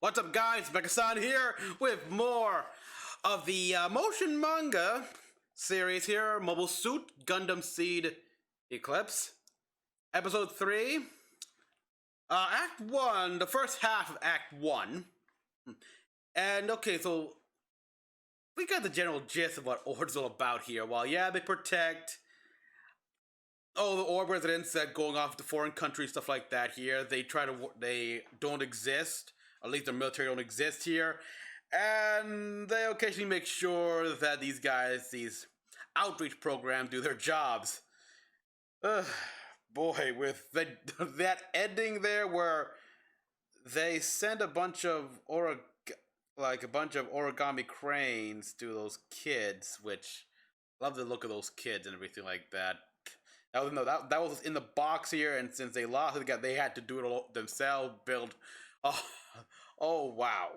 What's up, guys? Mecha-san here with more of the motion manga series here, Mobile Suit Gundam Seed Eclipse. Episode 3, Act 1, the first half of Act 1. And okay, so we got the general gist of what Ord's all about here. While, yeah, they protect the Orb residents that going off to foreign countries, stuff like that here. They don't exist. At least their military don't exist here. And they occasionally make sure that these outreach programs do their jobs. Boy, with that ending there where they send a bunch of origami cranes to those kids, which love the look of those kids and everything like that. That was in the box here, and since they lost it, they had to do it all themselves. Build. Oh wow.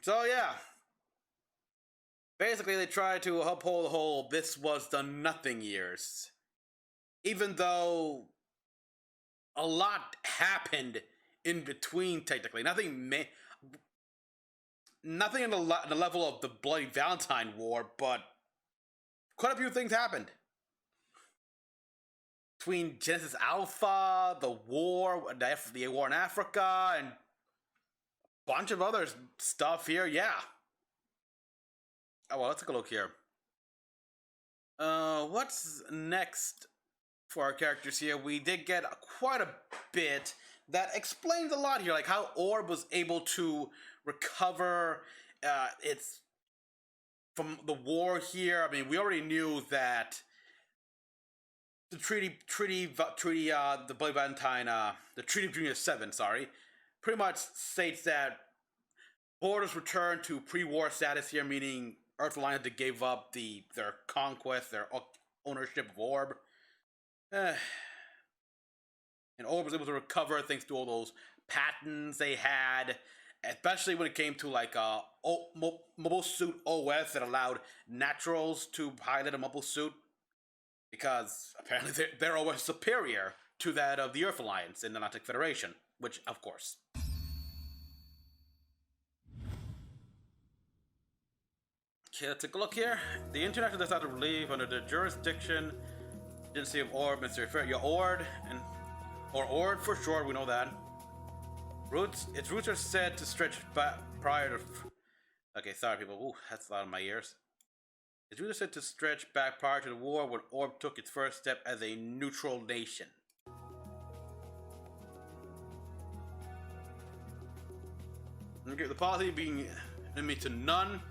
So yeah. Basically, they tried to uphold the whole "this was the nothing" years, even though a lot happened in between. Technically, nothing in the level of the Bloody Valentine War, but quite a few things happened. Between Genesis Alpha, the war in Africa, and a bunch of other stuff here, yeah. Oh, well, let's take a look here. What's next for our characters here? We did get quite a bit that explains a lot here, like how Orb was able to recover its from the war here. I mean, we already knew that the the Bloody Valentine, the Treaty of Junior 7, pretty much states that borders return to pre-war status here, meaning Earth Alliance had to give up their conquest, their ownership of Orb. And Orb was able to recover thanks to all those patents they had, especially when it came to like mobile suit OS that allowed naturals to pilot a mobile suit, because apparently their OS is superior to that of the Earth Alliance in the Galactic Federation, which, of course. Okay, let's take a look here. The International does not relieve under the jurisdiction agency of Orb, Mr. Your Ord, or Ord for short, we know that. Its roots are said to stretch back prior to... Okay, sorry people, ooh, that's loud in my ears. Its roots are said to stretch back prior to the war when Orb took its first step as a neutral nation. Okay, the policy being enemy to none.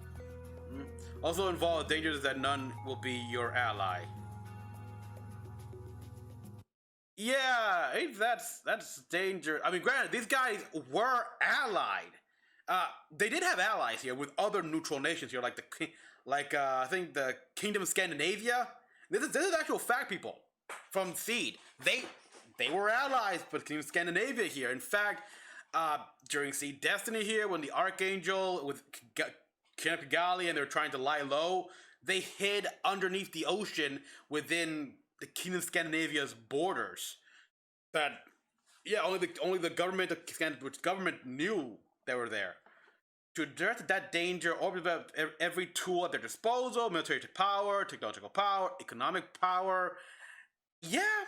Also involve dangers that none will be your ally. Yeah, that's danger. I mean, granted, these guys were allied. They did have allies here with other neutral nations here, I think the Kingdom of Scandinavia. This is actual fact, people from Seed. They were allies with Kingdom of Scandinavia here. In fact, during Seed Destiny here, when the Archangel with Kigali and they were trying to lie low, they hid underneath the ocean within the Kingdom of Scandinavia's borders. That, yeah, only the government which government knew they were there. To address that danger, Orb developed every tool at their disposal: military power, technological power, economic power. Yeah,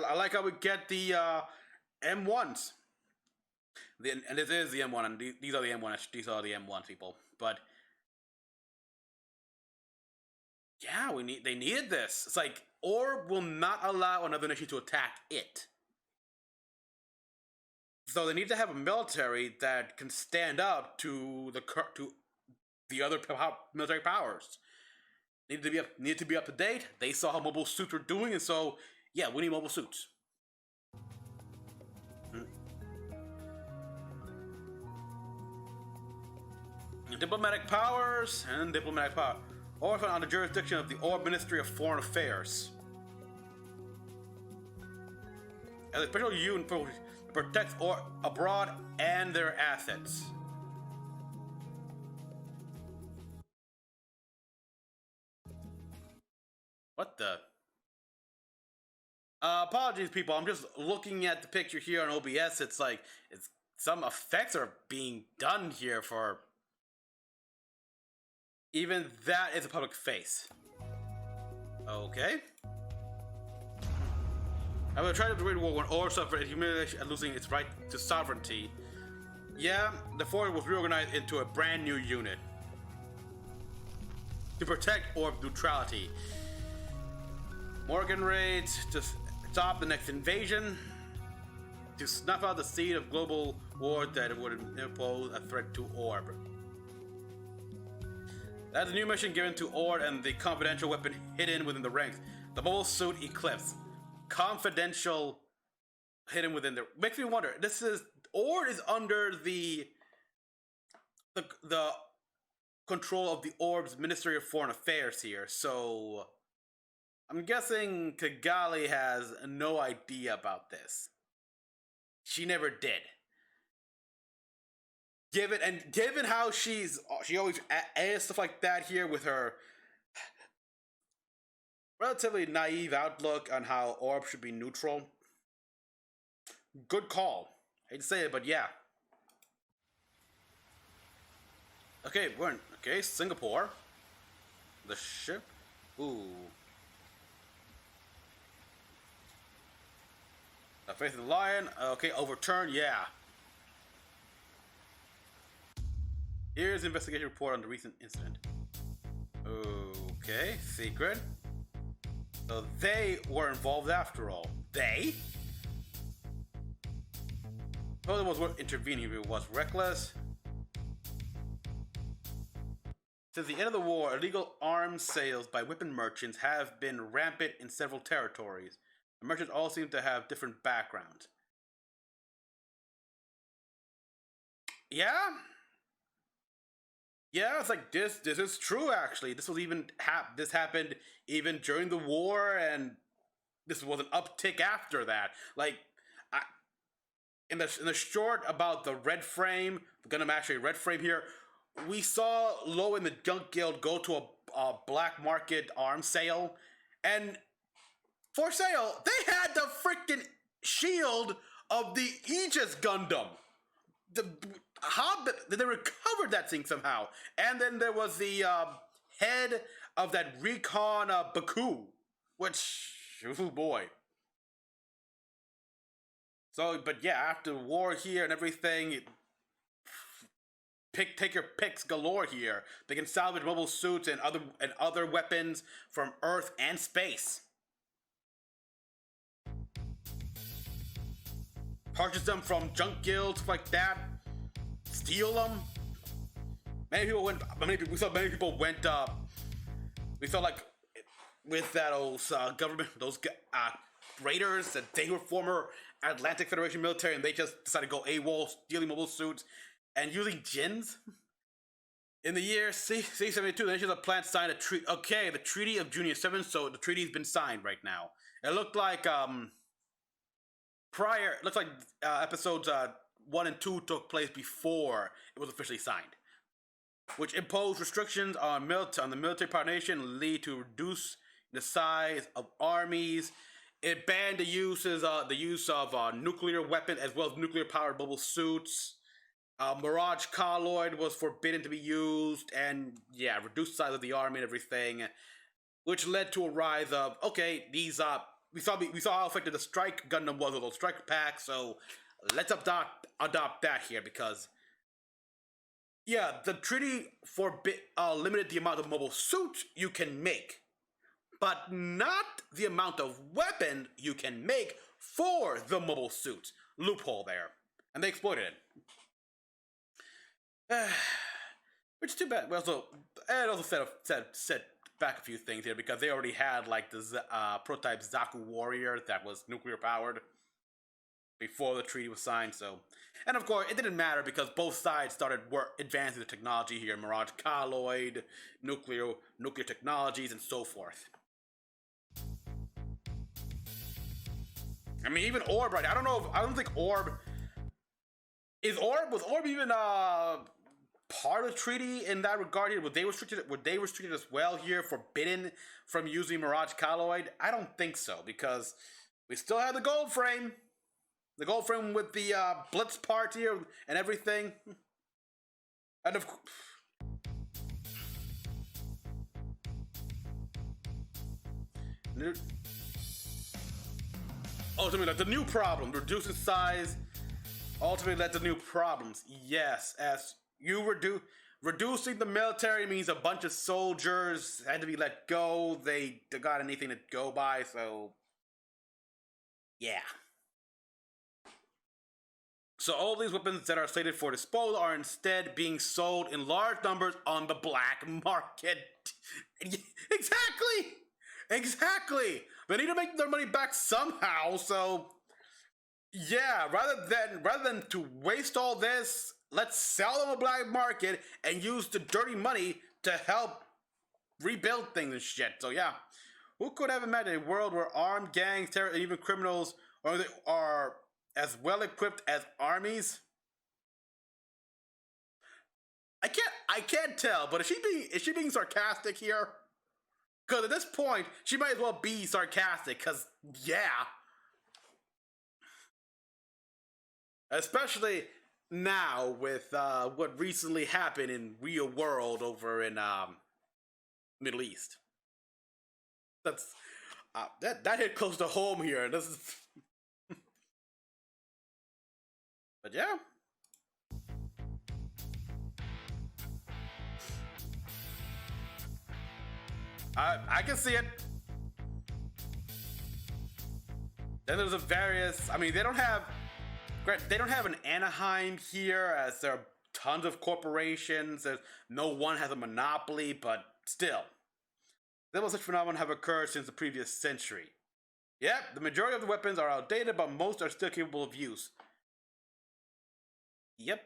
I like how we get the M1s. And this is the M1, and these are the M1s. These are the M1 people. But yeah, they needed this. It's like Orb will not allow another nation to attack it. So they need to have a military that can stand up to the other military powers. Need to be up to date. They saw how mobile suits were doing, and so yeah, we need mobile suits. Diplomatic powers and diplomatic power. Orphan on the jurisdiction of the Orb Ministry of Foreign Affairs. As a special unit protects abroad and their assets. What the? Apologies, people. I'm just looking at the picture here on OBS. It's like it's some effects are being done here for even that is a public face. Okay. I will try to win war when Or suffered humiliation and losing its right to sovereignty. Yeah, the force was reorganized into a brand new unit to protect Orb neutrality. Morgan raids to stop the next invasion, to snuff out the seed of global war that would impose a threat to Orb. That's a new mission given to Ord and the confidential weapon hidden within the ranks. The mobile suit Eclipse. Confidential hidden within there. Makes me wonder, this is Ord is under the control of the Orb's Ministry of Foreign Affairs here, so I'm guessing Kigali has no idea about this. She never did. Given how she always adds stuff like that here with her relatively naive outlook on how Orb should be neutral. Good call. I hate to say it, but yeah. Okay, we're in Singapore. The ship. Ooh. The Faith of the Lion. Okay, overturn. Yeah. Here's the investigation report on the recent incident. Okay, secret. So they were involved after all. They? Well, it was worth intervening if it was reckless. Since the end of the war, illegal arms sales by weapon merchants have been rampant in several territories. The merchants all seem to have different backgrounds. Yeah? Yeah, it's like this is true actually. This was even this happened even during the war, and this was an uptick after that. Like in the short about the red frame, the Gundam actually red frame here, we saw Low in the Junk Guild go to a black market arms sale, and for sale they had the freaking shield of the Aegis Gundam. They recovered that thing somehow, and then there was the head of that recon Baku, which oh boy. So, but yeah, after the war here and everything, take your picks galore here. They can salvage mobile suits and other weapons from Earth and space. Purchase them from junk guilds like that. Steal them. Many people went. We saw many people went. We saw like with that old government, those raiders that they were former Atlantic Federation military, and they just decided to go AWOL, stealing mobile suits and using gins. In the year C-72, the nations of plants signed a treaty. Okay, the Treaty of June 7, so the treaty's been signed right now. It looked like episodes 1 and 2 took place before it was officially signed, which imposed restrictions on the military power nation, lead to reduce the size of armies. It banned the use of nuclear weapons as well as nuclear powered mobile suits. Mirage Colloid was forbidden to be used, and yeah, reduced the size of the army and everything, which led to a rise of these we saw how effective the Strike Gundam was with those Strike packs, so let's adopt that here, because yeah, the treaty limited the amount of mobile suits you can make, but not the amount of weapon you can make for the mobile suits. Loophole there, and they exploited it. Which is too bad. Well, so it also set back a few things here, because they already had like the prototype Zaku Warrior that was nuclear powered before the treaty was signed. So, and of course, it didn't matter because both sides started advancing the technology here: Mirage Colloid, nuclear technologies, and so forth. I mean, even Orb, right? I don't think Orb was Orb even part of the treaty in that regard here? Were they restricted as well here, forbidden from using Mirage Colloid? I don't think so, because We still have the gold frame. The gold frame with the Blitz party and everything. And of course... Ultimately, the new problem, reducing size, ultimately led to new problems. Yes, as you reducing the military means a bunch of soldiers had to be let go. They got anything to go by, so yeah. So all these weapons that are slated for disposal are instead being sold in large numbers on the black market. Exactly! Exactly! They need to make their money back somehow, so yeah, rather than to waste all this, let's sell them on the black market and use the dirty money to help rebuild things and shit. So yeah, who could have imagined a world where armed gangs, terrorists, and even criminals are as well equipped as armies? I can't tell, but is she being sarcastic here? Because at this point, she might as well be sarcastic, because, yeah. Especially now with what recently happened in real world over in Middle East. That's that hit close to home here. This is, but yeah. I can see it. Then there's a various. I mean, they don't have an Anaheim here, as there are tons of corporations. No one has a monopoly, but still, several such phenomena have occurred since the previous century. Yep, the majority of the weapons are outdated, but most are still capable of use. Yep.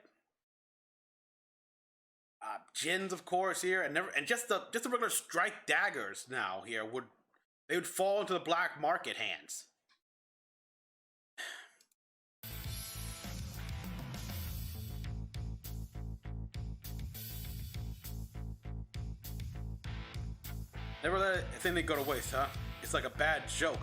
Jins, of course, here, and just the regular strike daggers now here would fall into the black market hands. Never let a thing go to waste, huh? It's like a bad joke.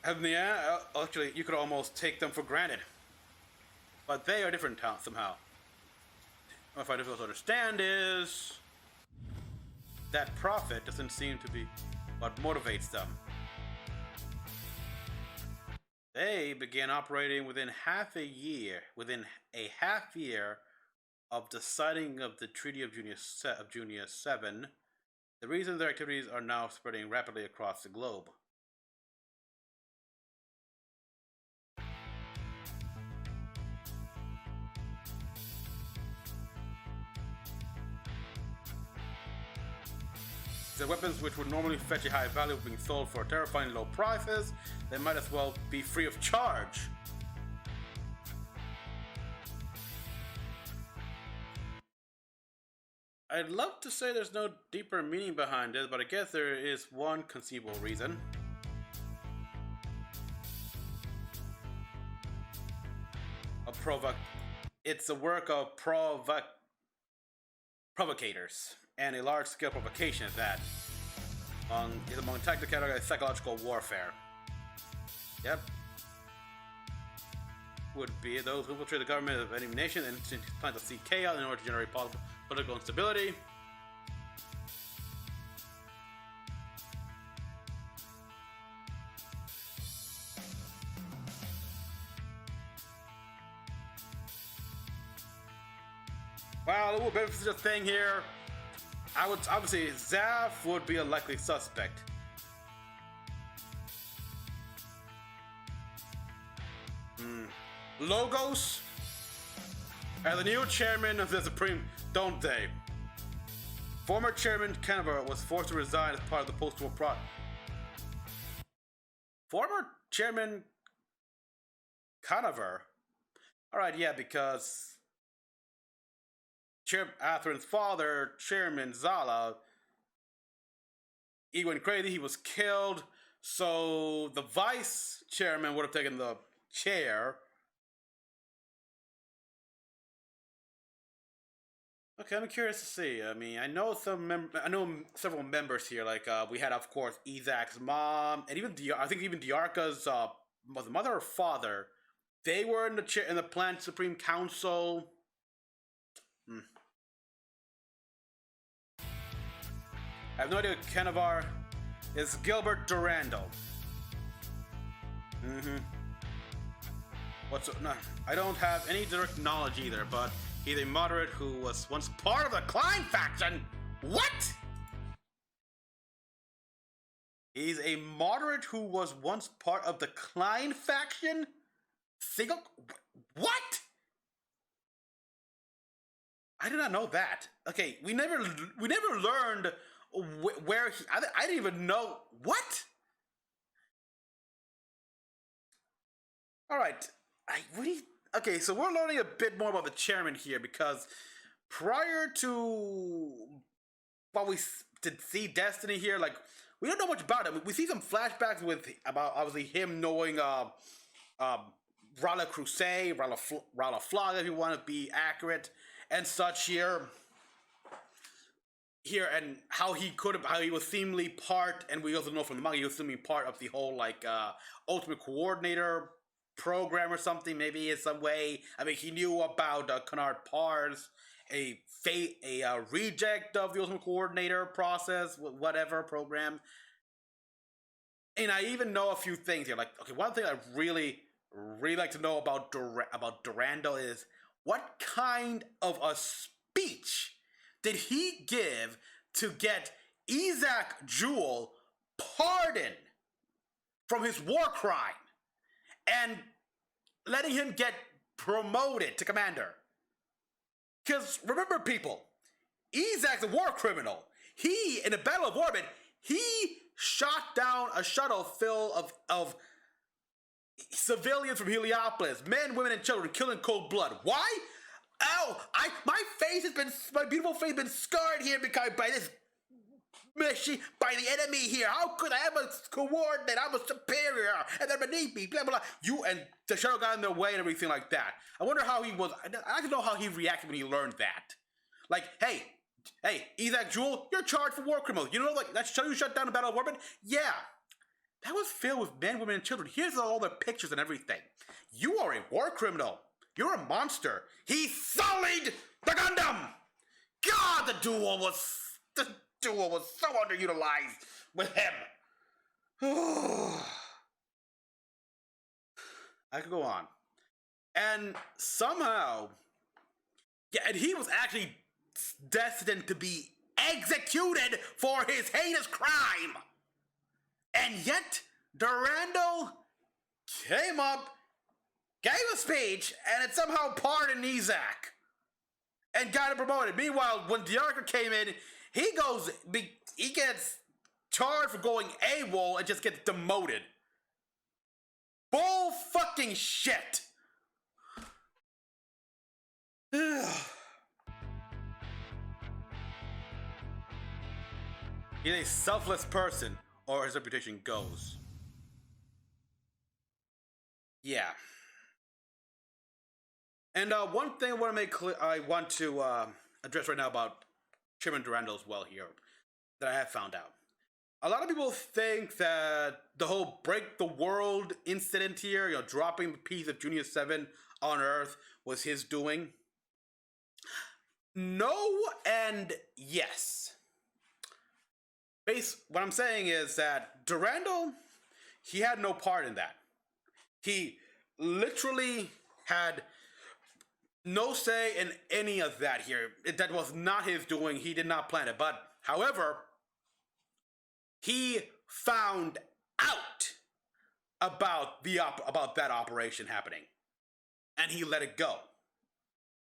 And yeah, actually, you could almost take them for granted. But they are different somehow. What I find difficult to understand is that profit doesn't seem to be what motivates them. They began operating within a half year of the signing of the Treaty of June 7. The reason their activities are now spreading rapidly across the globe. The weapons which would normally fetch a high value being sold for terrifying low prices, they might as well be free of charge. I'd love to say there's no deeper meaning behind this, but I guess there is one conceivable reason. It's a work of provocators, and a large-scale provocation at that. Is among tactical category of psychological warfare. Yep. Would be those who infiltrate the government of any nation and plan to seek chaos in order to generate political instability. Well, a little bit of a thing here. I would obviously Zaf would be a likely suspect. Logos are the new chairman of the Supreme, don't they? Former chairman Canova was forced to resign as part of the post-war plot. Former chairman Conover? Alright, yeah, because Atherin's father, Chairman Zala, he went crazy, he was killed, so the vice chairman would have taken the chair. Okay, I'm curious to see. I mean, I know I know several members here. Like we had, of course, Isaac's mom, and even I think even Diarca's mother or father. They were in the in the Planet Supreme Council. Hmm. I have no idea. Kenavar is Gilbert Durandal. Mm-hmm. No, I don't have any direct knowledge either, but he's a moderate who was once part of the Klein faction. What? He's a moderate who was once part of the Klein faction? Single? What? I did not know that. Okay, we never learned where he. I didn't even know what. All right, okay, so we're learning a bit more about the chairman here because prior to what we did see Destiny here, like we don't know much about him. We see some flashbacks with about obviously him knowing Rala Crusade, Rala Flaga, if you want to be accurate, and such here. And how he was seemingly part, and we also know from the manga he was seemingly part of the whole like Ultimate Coordinator program or something, maybe in some way. I mean, he knew about Canard Pars, a reject of the Ultimate Coordinator process, whatever program. And I even know a few things here. Like, okay, one thing I really like to know about Durandal is what kind of a speech did he give to get Isaac Jewell pardoned from his war crime and letting him get promoted to commander? Because remember, people, Isaac's a war criminal. He, in the Battle of Orbit, he shot down a shuttle full of civilians from Heliopolis, men, women, and children, killed in cold blood. Why? Ow! My beautiful face has been scarred here by this machine, by the enemy here. How could I ever coordinate? I'm a superior, and they're beneath me, blah, blah, blah. You and the shuttle got in their way and everything like that. I wonder how he was, I'd like to know how he reacted when he learned that. Like, hey, Isaac Jewell, you're charged for war criminals. You know, like, that shuttle you shut down the Battle of Orbit? Yeah. That was filled with men, women, and children. Here's all the pictures and everything. You are a war criminal. You're a monster. He sullied the Gundam! God, the duel was so underutilized with him. I could go on. And somehow, yeah, and he was actually destined to be executed for his heinous crime. And yet, Durandal came up, gave a speech, and it somehow pardoned Isaac and got him promoted. Meanwhile, when Diarca came in, he gets charged for going AWOL and just gets demoted. Bull fucking shit. He's a selfless person, or his reputation goes. Yeah. And one thing I want to address right now about Chairman Durandal as well here, that I have found out. A lot of people think that the whole break the world incident here, dropping the piece of Junior 7 on Earth, was his doing. No and yes. What I'm saying is that Durandal, he had no part in that. He literally had no say in any of that here. That was not his doing. He did not plan it. But, however, he found out about that operation happening, and he let it go.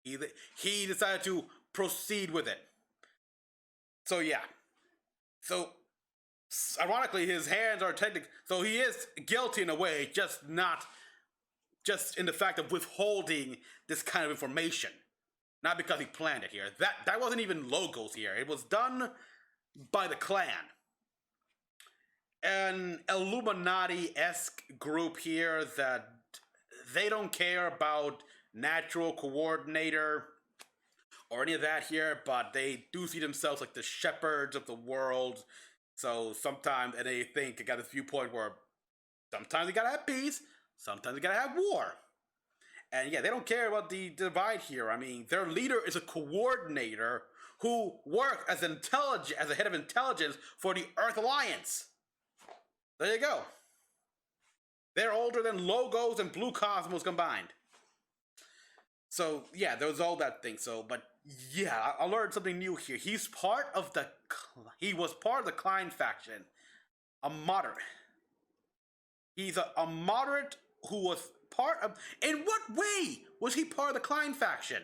He decided to proceed with it. So yeah. So ironically, his hands are technically, so he is guilty in a way, just in the fact of withholding this kind of information. Not because he planned it here. That wasn't even logos here. It was done by the clan. An Illuminati-esque group here that they don't care about natural coordinator or any of that here, but they do see themselves like the shepherds of the world. So sometimes, and they think they got this viewpoint where sometimes you gotta have peace, sometimes you gotta have war. And yeah, they don't care about the divide here. I mean, their leader is a coordinator who works as a head of intelligence for the Earth Alliance. There you go. They're older than Logos and Blue Cosmos combined. So yeah, there was all that thing. So, but yeah, I learned something new here. He was part of the Klein faction, a moderate. He's a moderate who was part of. In what way was he part of the Klein faction?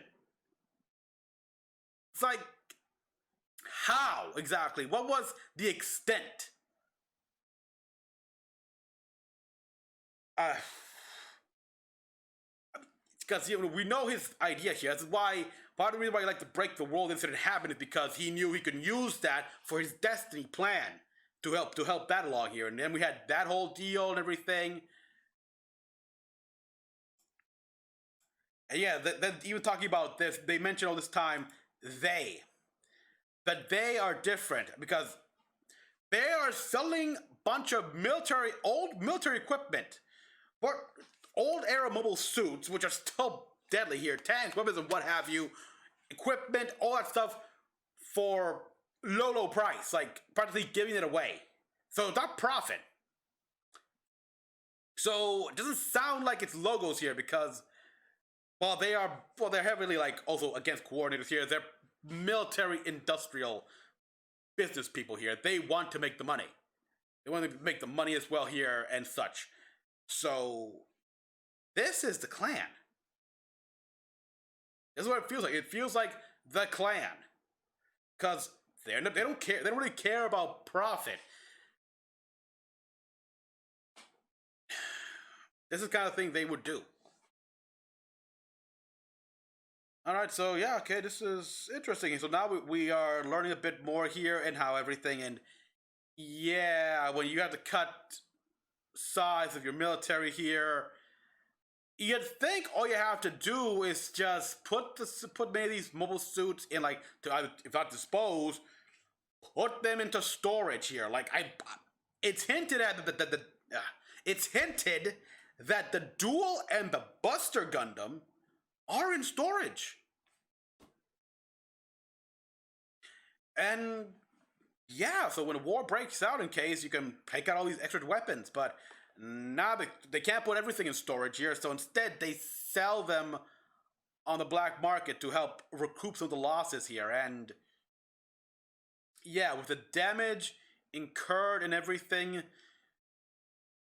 It's like, how exactly? What was the extent? Uh, because we know his idea here. That's why part of the reason why he liked to break the world incident happened is because he knew he could use that for his destiny plan to help that along here. And then we had that whole deal and everything. And yeah, then even talking about this, they mention all this time that they are different because they are selling a bunch of old military equipment, but old era mobile suits, which are still deadly here, tanks, weapons, and what have you, equipment, all that stuff for low price, like practically giving it away. So it's not profit. So it doesn't sound like it's Logos here because they're heavily like also against coordinators here. They're military industrial business people here. They want to make the money. They want to make the money as well here and such. So this is the clan. This is what it feels like. It feels like the clan. Because they don't care. They don't really care about profit. This is the kind of thing they would do. Alright, so yeah, okay, this is interesting. So now we are learning a bit more here and how everything, and yeah, when you have to cut size of your military here, you'd think all you have to do is just put many of these mobile suits in, like, to either, if not dispose, put them into storage here. Like, it's hinted at it's hinted that the Duel and the Buster Gundam are in storage. And yeah, so when a war breaks out in case, you can pick out all these extra weapons, but now they can't put everything in storage here, so instead they sell them on the black market to help recoup some of the losses here. And yeah, with the damage incurred and everything,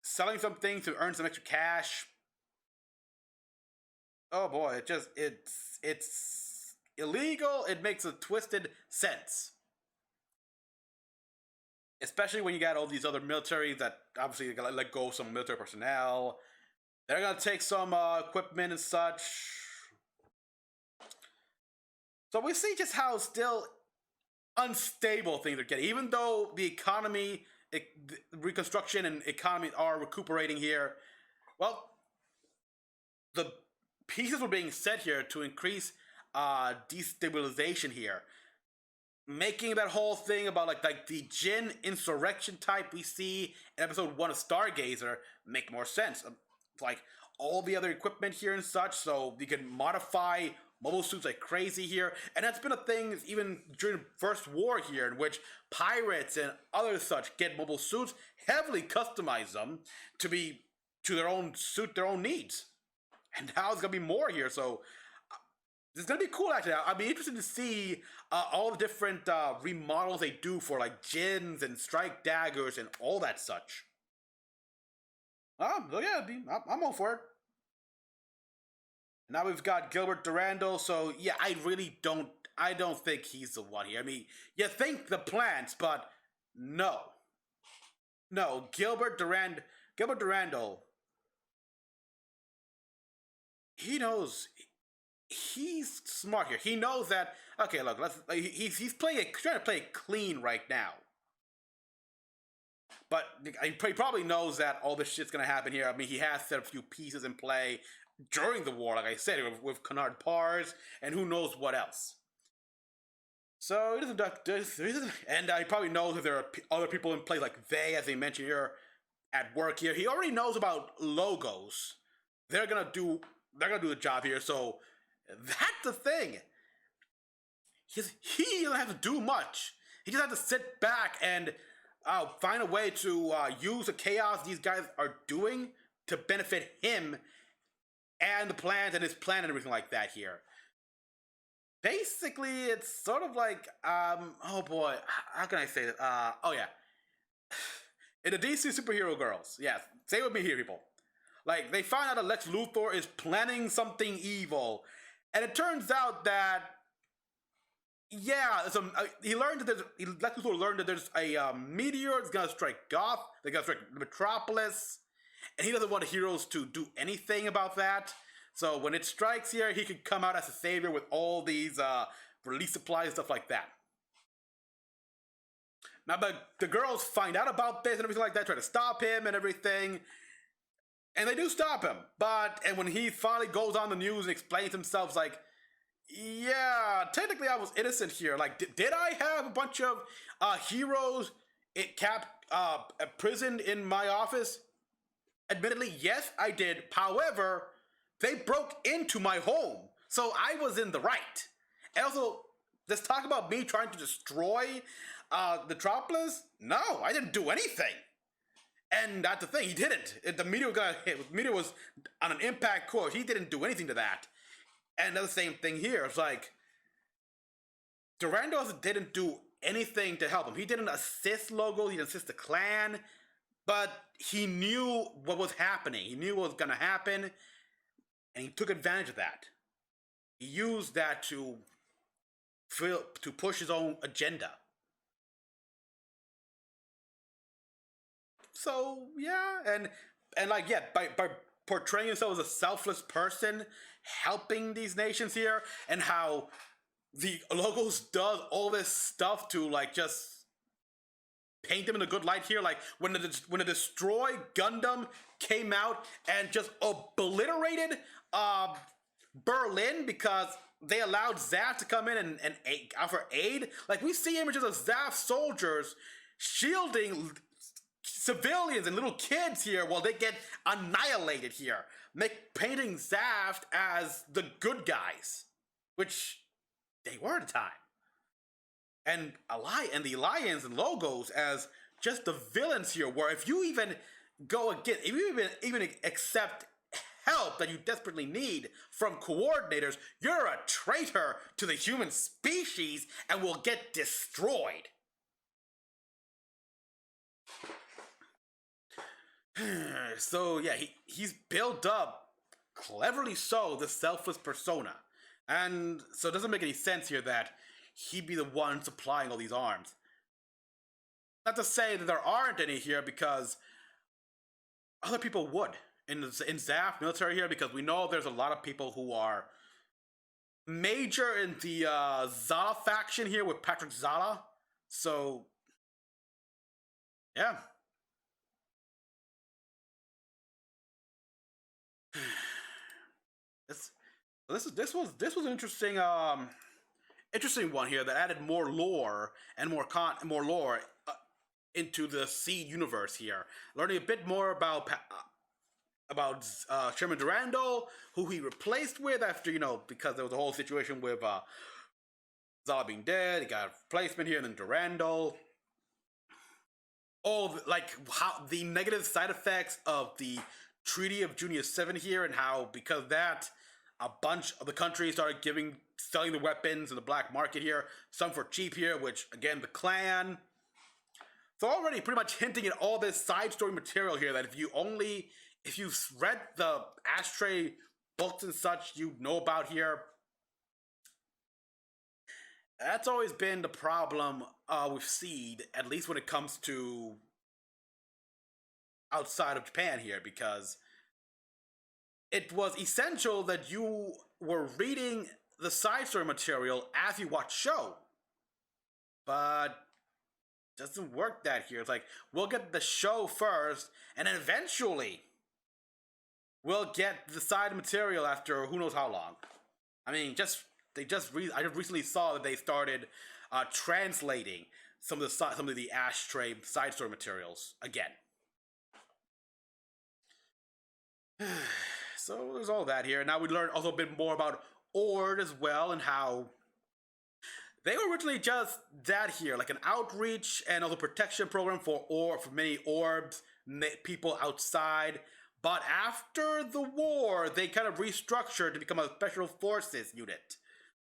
selling some things to earn some extra cash, oh boy, it's illegal. It makes a twisted sense. Especially when you got all these other militaries that obviously gotta let go of some military personnel. They're gonna take some equipment and such. So we see just how still unstable things are getting. Even though the economy, reconstruction and economy are recuperating here, well, the pieces were being set here to increase destabilization here, making that whole thing about like the Jin insurrection type we see in episode 1 of Stargazer make more sense. Like all the other equipment here and such, so you can modify mobile suits like crazy here, and that's been a thing even during the First War here, in which pirates and other such get mobile suits, heavily customize them to be to their own suit their own needs. And now there's gonna be more here, so it's gonna be cool. Actually, I'd be interested to see all the different remodels they do for like Jins and Strike Daggers and all that such. So yeah, I'm all for it. Now we've got Gilbert Durandal, so yeah, I don't think he's the one here. I mean, you think the plants, but no. No, Gilbert Durandal, he knows, he's smart here. He knows that, okay, look, he's trying to play it clean right now. But he probably knows that all this shit's gonna happen here. I mean, he has set a few pieces in play during the war, like I said, with Canard Pars, and who knows what else. So he doesn't do this, and he probably knows that there are other people in place, like they, as they mentioned here, at work here. He already knows about logos. They're gonna do. They're gonna do the job here. So that's the thing. He doesn't have to do much. He just has to sit back and find a way to use the chaos these guys are doing to benefit him and the plans and his plan and everything like that here. Basically, it's sort of like, oh boy, how can I say that? Oh yeah. In the DC superhero girls, yes, stay with me here, people. Like, they find out that Lex Luthor is planning something evil, and it turns out that, yeah, he learned that Lex Luthor learned that there's a meteor that's gonna strike Goth, that's gonna strike Metropolis, and he doesn't want the heroes to do anything about that. So when it strikes here, he could come out as a savior with all these release supplies and stuff like that. Now, but the girls find out about this and everything like that, try to stop him and everything. And they do stop him. And when he finally goes on the news and explains himself, it's like, yeah, technically I was innocent here. Like, did I have a bunch of heroes imprisoned in my office? Admittedly, yes, I did. However, they broke into my home, so I was in the right. And also, let's talk about me trying to destroy Metropolis. No, I didn't do anything. And that's the thing, he didn't. The meteor got hit. The meteor was on an impact course. He didn't do anything to that. And the same thing here. It's like, Durando didn't do anything to help him. He didn't assist Logo, he didn't assist the clan, but he knew what was happening. He knew what was gonna happen, and he took advantage of that. He used that to push his own agenda. So yeah, and like, yeah, by portraying himself as a selfless person, helping these nations here, and how the Logos does all this stuff to like just paint them in a good light here. Like when the Destroy Gundam came out and just obliterated Berlin because they allowed Zaf to come in and offer aid. Like, we see images of Zaf soldiers shielding civilians and little kids here while they get annihilated here, painting Zaft as the good guys, which they were at the time, and the Alliance and Logos as just the villains here. Where if you even go again, if you even accept help that you desperately need from coordinators, you're a traitor to the human species and will get destroyed. So yeah, he's built up, cleverly so, the selfless persona. And so it doesn't make any sense here that he'd be the one supplying all these arms. Not to say that there aren't any here, because other people would. In Zaf military here, because we know there's a lot of people who are major in the Zala faction here with Patrick Zala. So, yeah. This was an interesting one here that added more lore and more lore into the Seed universe here. Learning a bit more about Sherman Durando, who he replaced with after, because there was a whole situation with Zala being dead. He got a replacement here, and then Durando. How the negative side effects of the Treaty of Junior 7 here, and how because of that, a bunch of the countries started selling the weapons in the black market here, some for cheap here, which again, the clan. So already pretty much hinting at all this side story material here that if you've read the Ashtray books and such, you know about here. That's always been the problem with Seed, at least when it comes to outside of Japan here, because it was essential that you were reading the side story material as you watch show. But it doesn't work that here. It's like, we'll get the show first, and then eventually we'll get the side material after who knows how long. I mean, I just recently saw that they started translating some of the ashtray side story materials again. So there's all that here. Now we learned also a bit more about Ord as well, and how they were originally just that here, like an outreach and also protection program for many orbs, people outside. But after the war, they kind of restructured to become a special forces unit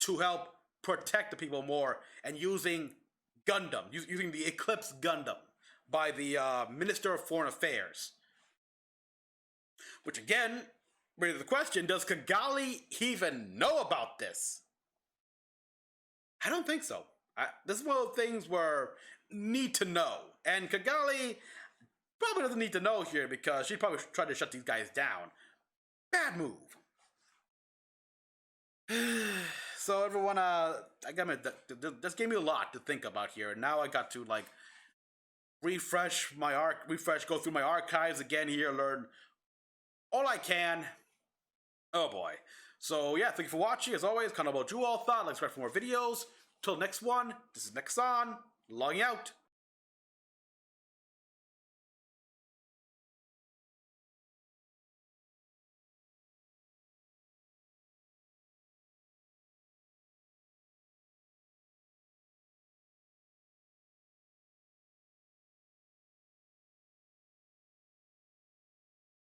to help protect the people more, and using Gundam, using the Eclipse Gundam by the Minister of Foreign Affairs. Which again, raises the question, does Kigali even know about this? I don't think so. This is one of the things where need to know. And Kigali probably doesn't need to know here because she probably tried to shut these guys down. Bad move. So everyone, this gave me a lot to think about here. Now I got to like go through my archives again here, learn all I can. Oh boy. So yeah, thank you for watching. As always, kind of what you all thought. Like, subscribe for more videos. Till next one, this is Mecha-san, logging out.